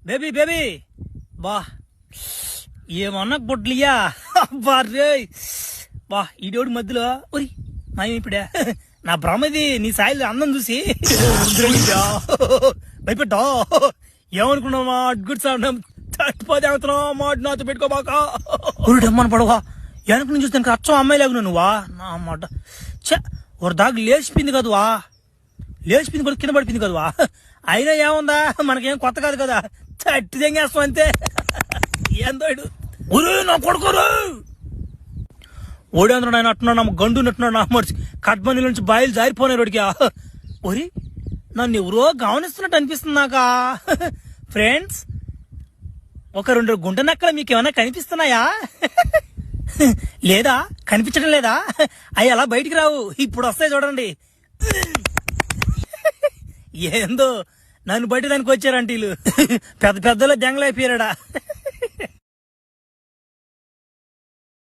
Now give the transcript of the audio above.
baby baby బా ఏమన్నా బొడ్లియా బారే బా ఈడోడు మధ్యలో ఒరి మాయమైపోయా నా భ్రమది నీ సాయిల్ అందం చూసి భయపెట్టా ఏమనుకున్నావా గుడ్ సార్ చచ్చిపోతే మాట నాతో పెట్టుకోబాక ఉరిడమ్మని పడవా వెనక నుంచి చూస్తే అచ్చం అమ్మాయి లాగా నువ్వా నా మాట చ ఒక దాకా లేచిపోయింది కదవా లేచిపోయింది కూడా కింద పడిపోయింది కదవా అయినా ఏముందా మనకేం కొత్త కాదు కదా చట్టి తెంగేస్తాం అంతే ఏందోడు ఒరే నా కొడుకోరు ఓడేంద్ర ఆయన అట్టున్నాడు నా గండు నట్టున్నాడు నా మర్చి కట్బంది నుంచి బాయిలు జారిపోయినారు వాడికి ఒరి నన్ను ఎవరో గమనిస్తున్నట్టు అనిపిస్తుంది నాకా ఫ్రెండ్స్ ఒక 2 గుంట నక్కలు మీకు ఏమైనా కనిపిస్తున్నాయా లేదా కనిపించడం లేదా అవి అలా బయటికి రావు ఇప్పుడు వస్తాయి చూడండి ఏందో నన్ను బట్టి దానికి వచ్చారంటీలు పెద్ద పెద్దలో దెంగలైపోయాడా